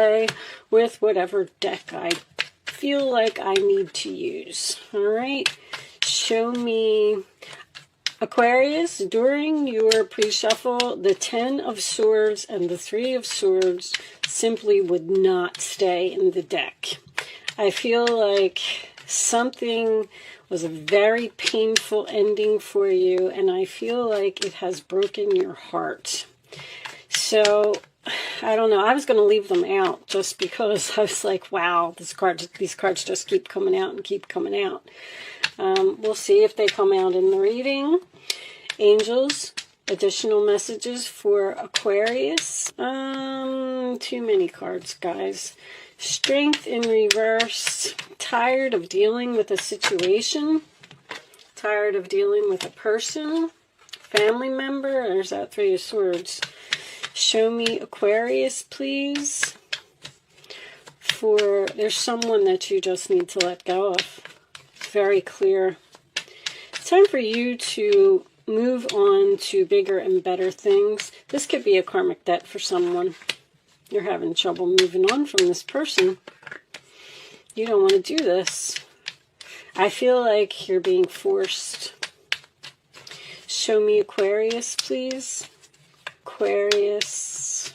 play with whatever deck I feel like I need to use. All right, show me, Aquarius, during your pre-shuffle, the 10 of Swords and the 3 of Swords simply would not stay in the deck. I feel like something was a very painful ending for you, and I feel like it has broken your heart. So, I don't know. I was going to leave them out just because I was like, wow, these cards just keep coming out and keep coming out. We'll see if they come out in the reading. Angels, additional messages for Aquarius. Too many cards, guys. Strength in reverse. Tired of dealing with a situation. Tired of dealing with a person. Family member. There's that 3 of Swords. Show me Aquarius, please. There's someone that you just need to let go of. It's very clear. It's time for you to move on to bigger and better things. This could be a karmic debt for someone. You're having trouble moving on from this person. You don't want to do this. I feel like you're being forced. Show me Aquarius, please. Aquarius.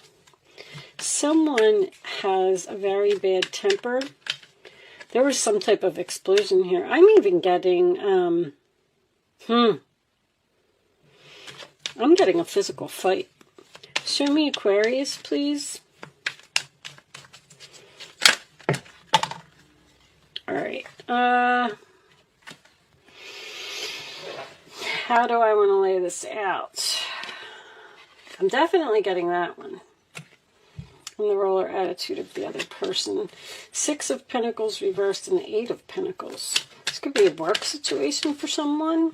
Someone has a very bad temper. There was some type of explosion here. I'm even getting, I'm getting a physical fight. Show me Aquarius, please. Alright. How do I want to lay this out? I'm definitely getting that one. And the roller attitude of the other person. 6 of Pentacles reversed and 8 of Pentacles. This could be a work situation for someone.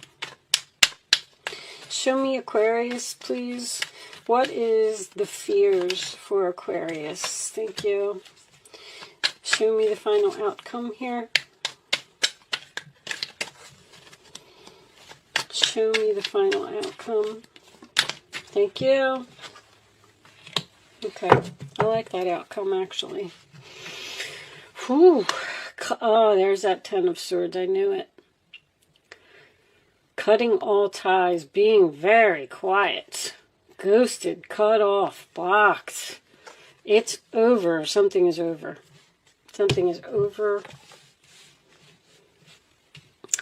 Show me Aquarius, please. What is the fears for Aquarius? Thank you. Show me the final outcome here. Show me the final outcome. Thank you. Okay, I like that outcome, actually. Whew. Oh, there's that 10 of Swords. I knew it. Cutting all ties, being very quiet. Ghosted, cut off, blocked. It's over. Something is over. Something is over.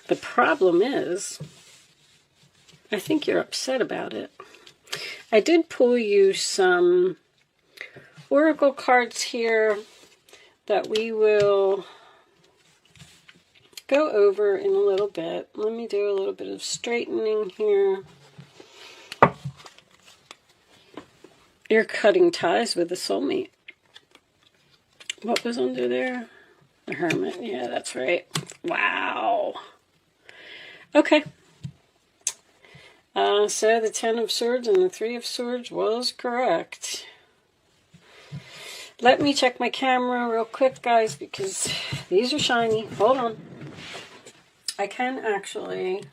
The problem is, I think you're upset about it. I did pull you some oracle cards here that we will go over in a little bit. Let me do a little bit of straightening here. You're cutting ties with a soulmate. What was under there? The Hermit. Yeah, that's right. Wow. Okay. So the 10 of Swords and the 3 of Swords was correct. Let me check my camera real quick, guys, because these are shiny. Hold on. I can actually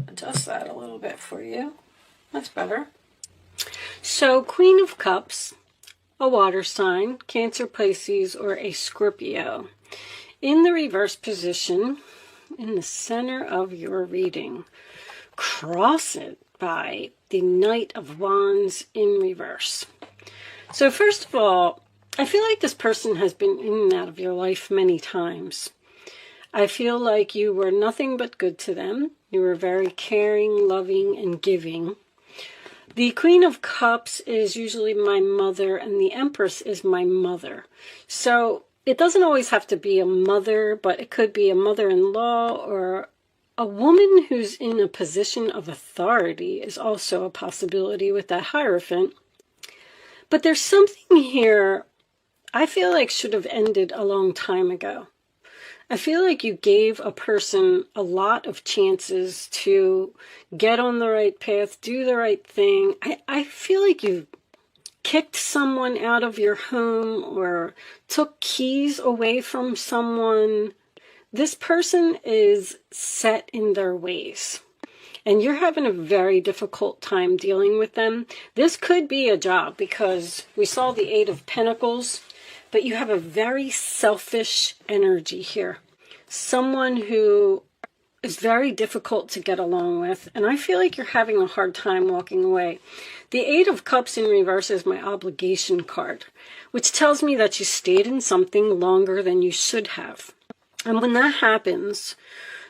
adjust that a little bit for you. That's better. So, Queen of Cups, a water sign, Cancer, Pisces, or a Scorpio. In the reverse position, in the center of your reading, cross it by the Knight of Wands in reverse. So first of all, I feel like this person has been in and out of your life many times. I feel like you were nothing but good to them. You were very caring, loving, and giving. The Queen of Cups is usually my mother, and the Empress is my mother. So it doesn't always have to be a mother, but it could be a mother-in-law or a woman who's in a position of authority is also a possibility with that Hierophant. But there's something here I feel like should have ended a long time ago. I feel like you gave a person a lot of chances to get on the right path, do the right thing. I feel like you kicked someone out of your home or took keys away from someone. This person is set in their ways. and you're having a very difficult time dealing with them. This could be a job because we saw the Eight of Pentacles, but you have a very selfish energy here. Someone who is very difficult to get along with, and I feel like you're having a hard time walking away. The Eight of Cups in reverse is my obligation card, which tells me that you stayed in something longer than you should have. And when that happens,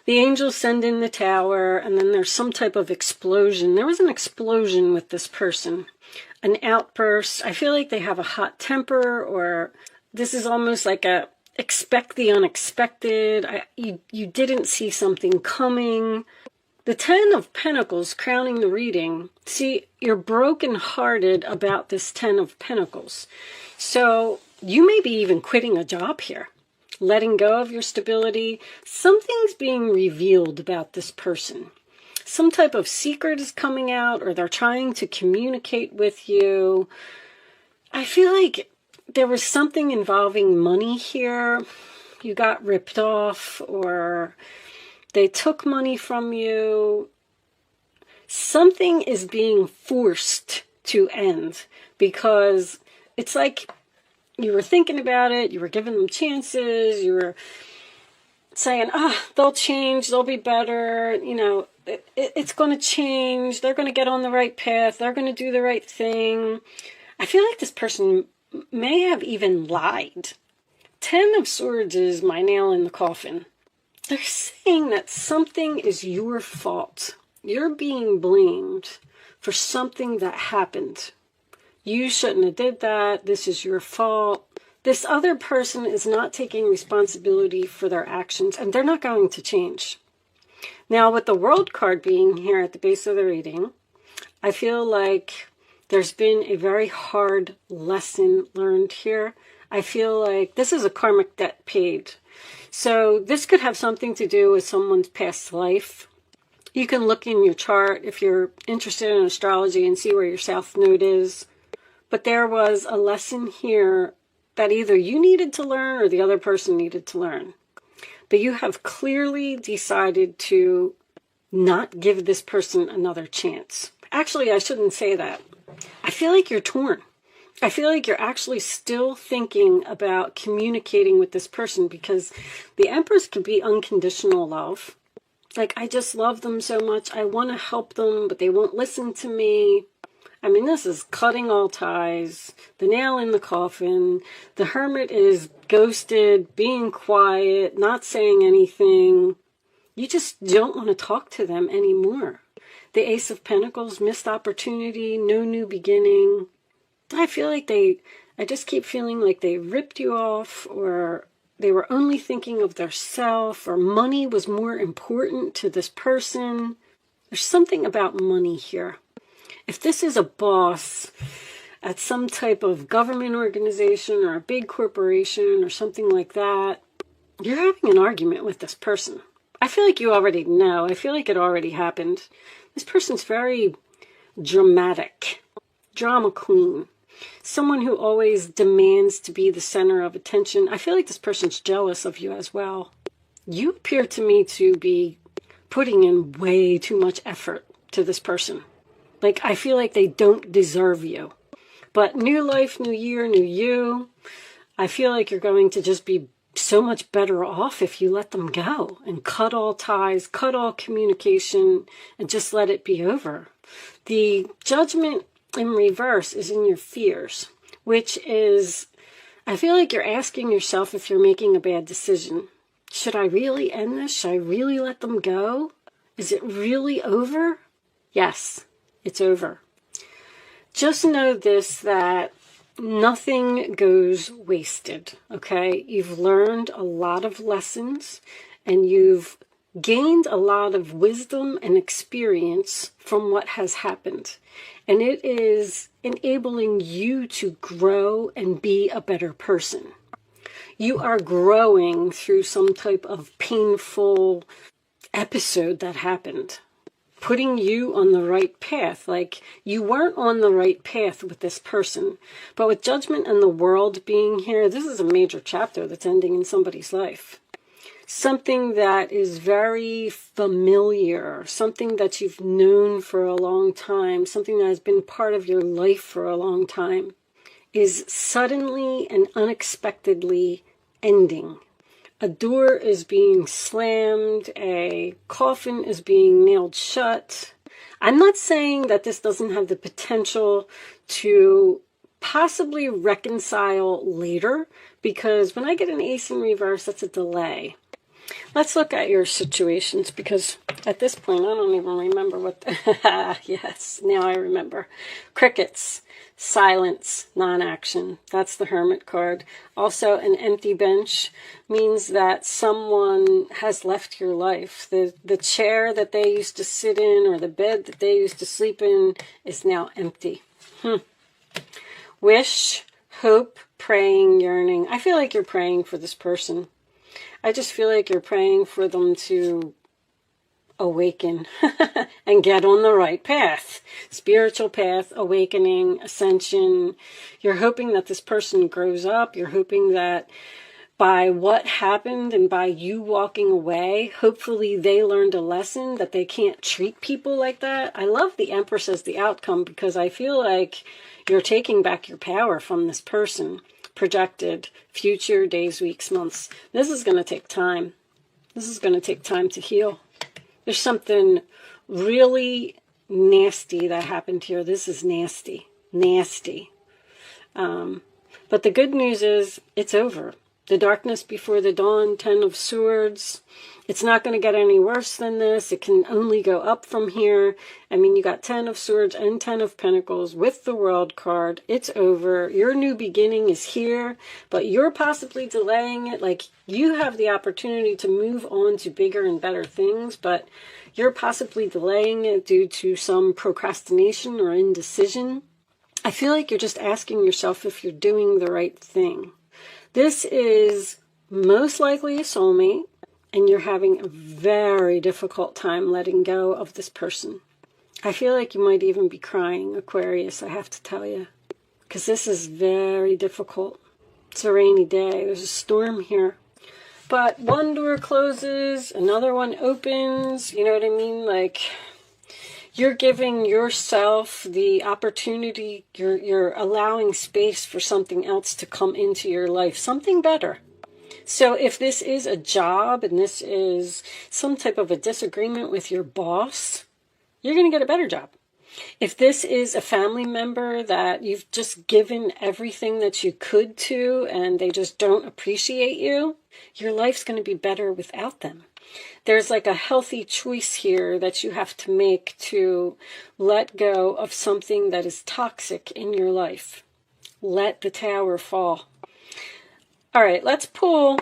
the angels send in the tower, and then there's some type of explosion. There was an explosion with this person, an outburst. I feel like they have a hot temper, or this is almost like a expect the unexpected. You didn't see something coming. The Ten of Pentacles crowning the reading. See, you're brokenhearted about this Ten of Pentacles. So you may be even quitting a job here, letting go of your stability. Something's being revealed about this person. Some type of secret is coming out, or they're trying to communicate with you. I feel like there was something involving money here. You got ripped off, or they took money from you. Something is being forced to end because it's like you were thinking about it, you were giving them chances, you were saying, they'll change, they'll be better, you know, it's going to change, they're going to get on the right path, they're going to do the right thing. I feel like this person may have even lied. Ten of Swords is my nail in the coffin. They're saying that something is your fault. You're being blamed for something that happened. You shouldn't have did that. This is your fault. This other person is not taking responsibility for their actions, and they're not going to change. Now, with the World card being here at the base of the reading, I feel like there's been a very hard lesson learned here. I feel like this is a karmic debt paid. So this could have something to do with someone's past life. You can look in your chart if you're interested in astrology and see where your south node is. But there was a lesson here that either you needed to learn or the other person needed to learn. But you have clearly decided to not give this person another chance. Actually, I shouldn't say that. I feel like you're torn. I feel like you're actually still thinking about communicating with this person, because the Empress could be unconditional love. Like, I just love them so much. I want to help them, but they won't listen to me. I mean, this is cutting all ties, the nail in the coffin. The Hermit is ghosted, being quiet, not saying anything. You just don't want to talk to them anymore. The Ace of Pentacles, missed opportunity, no new beginning. I feel like I just keep feeling like they ripped you off, or they were only thinking of their self, or money was more important to this person. There's something about money here. If this is a boss at some type of government organization or a big corporation or something like that, you're having an argument with this person. I feel like you already know. I feel like it already happened. This person's very dramatic, drama queen. Someone who always demands to be the center of attention. I feel like this person's jealous of you as well. You appear to me to be putting in way too much effort to this person. Like, I feel like they don't deserve you. But new life, new year, new you. I feel like you're going to just be so much better off if you let them go and cut all ties, cut all communication, and just let it be over. The Judgment in reverse is in your fears, which is, I feel like you're asking yourself if you're making a bad decision. Should I really end this? Should I really let them go? Is it really over? Yes, it's over. Just know this, that nothing goes wasted, okay? You've learned a lot of lessons, and you've gained a lot of wisdom and experience from what has happened. And it is enabling you to grow and be a better person. You are growing through some type of painful episode that happened, putting you on the right path. Like, you weren't on the right path with this person. But with Judgment and the World being here, this is a major chapter that's ending in somebody's life. something that is very familiar, something that you've known for a long time, something that has been part of your life for a long time, is suddenly and unexpectedly ending. A door is being slammed, a coffin is being nailed shut. I'm not saying that this doesn't have the potential to possibly reconcile later, because when I get an ace in reverse, that's a delay. Let's look at your situations, because at this point, I don't even remember what yes, now I remember. Crickets, silence, non-action. That's the Hermit card. Also, an empty bench means that someone has left your life. The chair that they used to sit in or the bed that they used to sleep in is now empty. Wish, hope, praying, yearning. I feel like you're praying for this person. I just feel like you're praying for them to awaken and get on the right path. Spiritual path, awakening, ascension. You're hoping that this person grows up. You're hoping that by what happened and by you walking away, hopefully they learned a lesson that they can't treat people like that. I love the Empress as the outcome, because I feel like you're taking back your power from this person. Projected, future, days, weeks, months. This is going to take time. This is going to take time to heal. There's something really nasty that happened here. This is nasty. Nasty. But the good news is it's over. The darkness before the dawn, 10 of Swords. It's not going to get any worse than this. It can only go up from here. I mean, you got 10 of Swords and 10 of Pentacles with the World card. It's over. Your new beginning is here, but you're possibly delaying it. Like, you have the opportunity to move on to bigger and better things, but you're possibly delaying it due to some procrastination or indecision. I feel like you're just asking yourself if you're doing the right thing. This is most likely a soulmate, and you're having a very difficult time letting go of this person. I feel like you might even be crying, Aquarius, I have to tell you, because this is very difficult. It's a rainy day. There's a storm here. But one door closes, another one opens. You know what I mean? Like, you're giving yourself the opportunity, you're allowing space for something else to come into your life, something better. So if this is a job and this is some type of a disagreement with your boss, you're going to get a better job. If this is a family member that you've just given everything that you could to and they just don't appreciate you, your life's going to be better without them. There's like a healthy choice here that you have to make to let go of something that is toxic in your life. Let the tower fall. All right, let's pull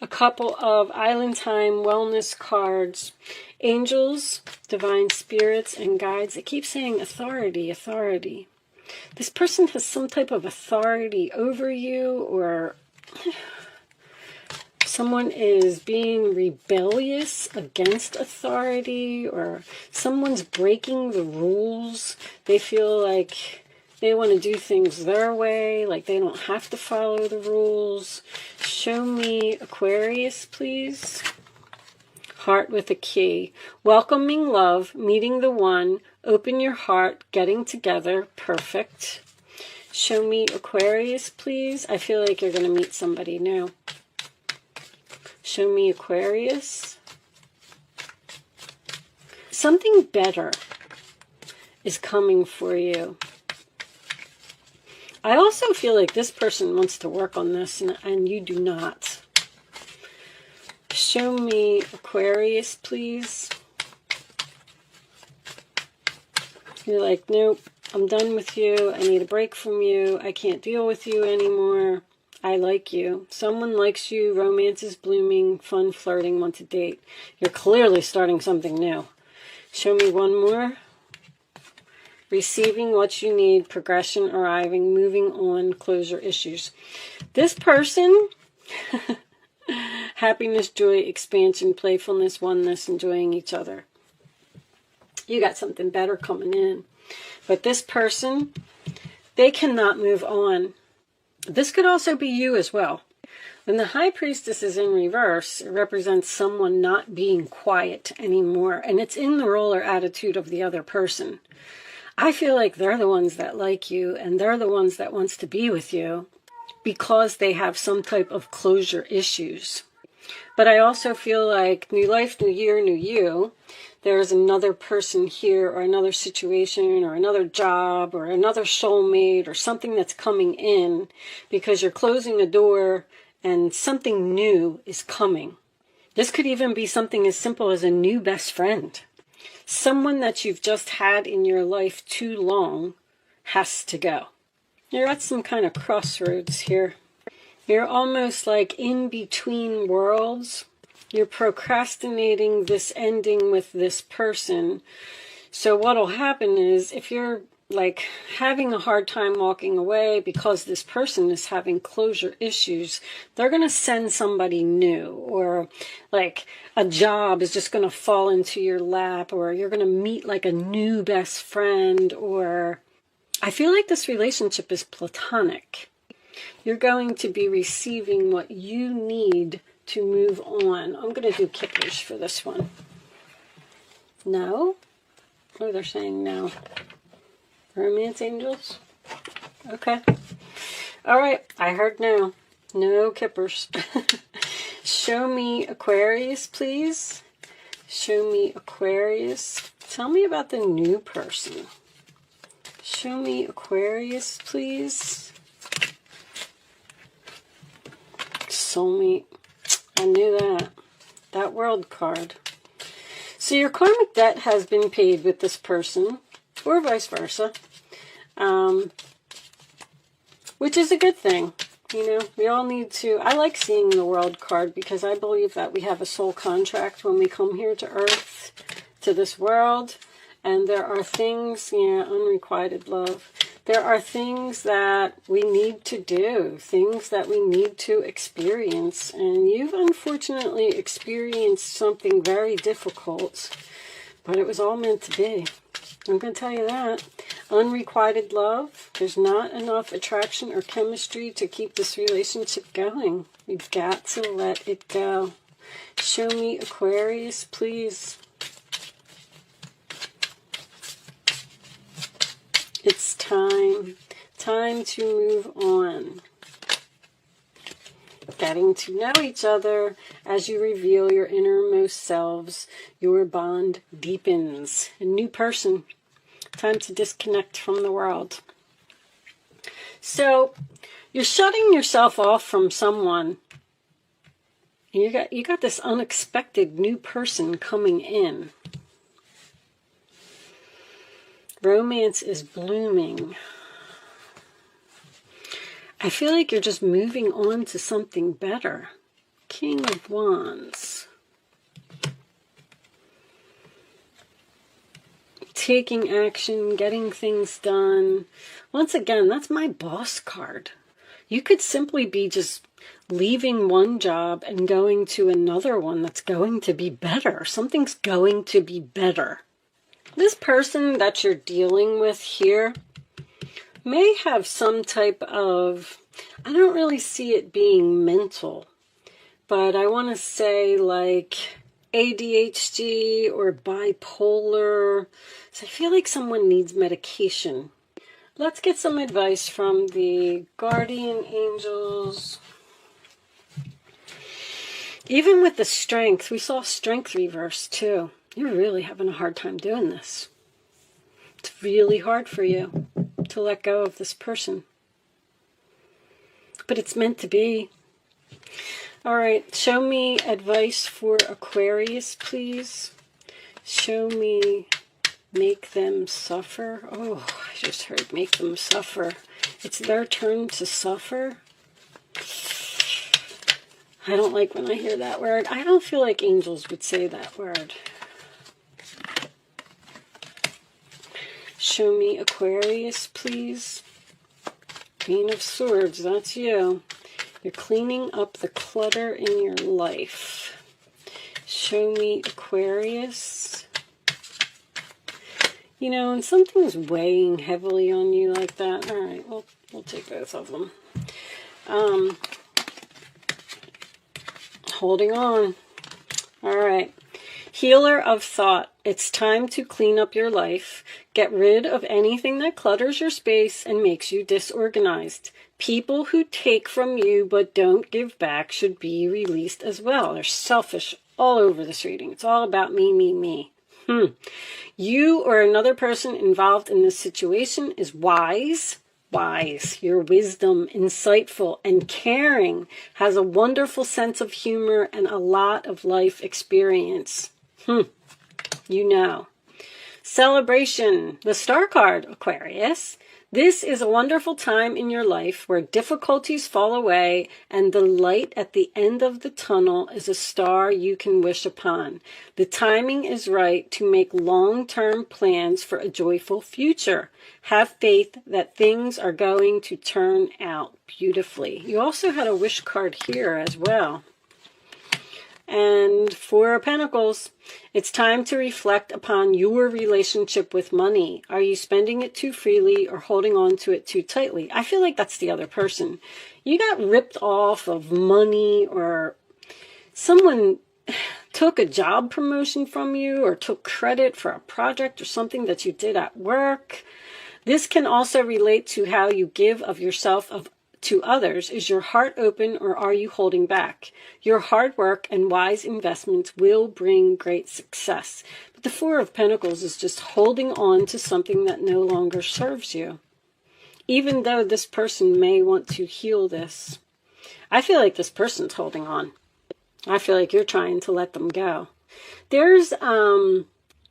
a couple of Island Time wellness cards. Angels, divine spirits, and guides. It keeps saying authority, authority. This person has some type of authority over you, or someone is being rebellious against authority, or someone's breaking the rules. They feel like they want to do things their way, like they don't have to follow the rules. Show me Aquarius, please. Heart with a key. Welcoming love, meeting the one, open your heart, getting together, perfect. Show me Aquarius, please. I feel like you're going to meet somebody new. Show me Aquarius. Something better is coming for you. I also feel like this person wants to work on this and you do not. Show me Aquarius, please. You're like, nope, I'm done with you. I need a break from you. I can't deal with you anymore. I like you. Someone likes you. Romance is blooming. Fun, flirting, want to date. You're clearly starting something new. Show me one more. Receiving what you need. Progression arriving. Moving on. Closure issues. This person... Happiness, joy, expansion, playfulness, oneness, enjoying each other. You got something better coming in. But this person, they cannot move on. This could also be you as well. When the High Priestess is in reverse, it represents someone not being quiet anymore. And it's in the role or attitude of the other person. I feel like they're the ones that like you, and they're the ones that wants to be with you because they have some type of closure issues. But I also feel like new life, new year, new you. There's another person here, or another situation, or another job, or another soulmate, or something that's coming in because you're closing a door and something new is coming. This could even be something as simple as a new best friend. Someone that you've just had in your life too long has to go. You're at some kind of crossroads here. You're almost like in between worlds. You're procrastinating this ending with this person. So what'll happen is, if you're like having a hard time walking away because this person is having closure issues, they're going to send somebody new, or like a job is just going to fall into your lap, or you're going to meet like a new best friend, or I feel like this relationship is platonic. You're going to be receiving what you need to move on. I'm going to do kickers for this one. No? Oh, they're saying no. Romance angels? Okay. All right. I heard no. No kippers. Show me Aquarius, please. Show me Aquarius. Tell me about the new person. Show me Aquarius, please. Soulmate. I knew that. That World card. So your karmic debt has been paid with this person, or vice versa, which is a good thing. You know, we all need to, I like seeing the World card because I believe that we have a soul contract when we come here to Earth, to this world, and there are things, unrequited love. There are things that we need to do, things that we need to experience, and you've unfortunately experienced something very difficult, but it was all meant to be. I'm going to tell you that. Unrequited love, there's not enough attraction or chemistry to keep this relationship going. You've got to let it go. Show me Aquarius, please. It's time. Time to move on. Getting to know each other as you reveal your innermost selves. Your bond deepens. A new person. Time to disconnect from the world. So, you're shutting yourself off from someone. You got this unexpected new person coming in. Romance is blooming. I feel like you're just moving on to something better. King of Wands. Taking action, getting things done. Once again, that's my boss card. You could simply be just leaving one job and going to another one that's going to be better. Something's going to be better. This person that you're dealing with here may have some type of, I don't really see it being mental, but I want to say like ADHD or bipolar. So I feel like someone needs medication. Let's get some advice from the guardian angels. Even with the strength, we saw strength reverse too. You're really having a hard time doing this. It's really hard for you to let go of this person. But it's meant to be. All right, show me advice for Aquarius, please. Show me make them suffer. Oh, I just heard make them suffer. It's their turn to suffer. I don't like when I hear that word. I don't feel like angels would say that word. Show me Aquarius, please. Queen of Swords, that's you. You're cleaning up the clutter in your life. Show me Aquarius. You know, and something's weighing heavily on you like that. All right, we'll take both of them. holding on. All right. Healer of thought. It's time to clean up your life. Get rid of anything that clutters your space and makes you disorganized. People who take from you but don't give back should be released as well. They're selfish all over this reading. It's all about me, me, me. You or another person involved in this situation is wise. Your wisdom, insightful, and caring, has a wonderful sense of humor and a lot of life experience. You know. Celebration, the star card, Aquarius. This is a wonderful time in your life where difficulties fall away and the light at the end of the tunnel is a star you can wish upon. The timing is right to make long-term plans for a joyful future. Have faith that things are going to turn out beautifully. You also had a wish card here as well. And Four of Pentacles, it's time to reflect upon your relationship with money. Are you spending it too freely or holding on to it too tightly? I feel like that's the other person. You got ripped off of money, or someone took a job promotion from you or took credit for a project or something that you did at work. This can also relate to how you give of yourself to others. Is your heart open or are you holding back? Your hard work and wise investments will bring great success. But the Four of Pentacles is just holding on to something that no longer serves you. Even though this person may want to heal this, I feel like this person's holding on. I feel like you're trying to let them go. There's,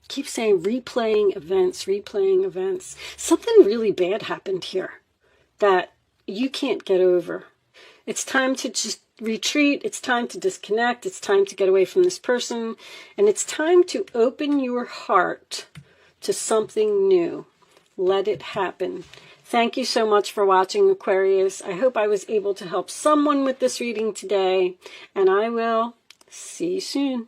keep saying replaying events. Something really bad happened here that you can't get over. It's time to just retreat. It's time to disconnect. It's time to get away from this person. And it's time to open your heart to something new. Let it happen. Thank you so much for watching, Aquarius. I hope I was able to help someone with this reading today. And I will see you soon.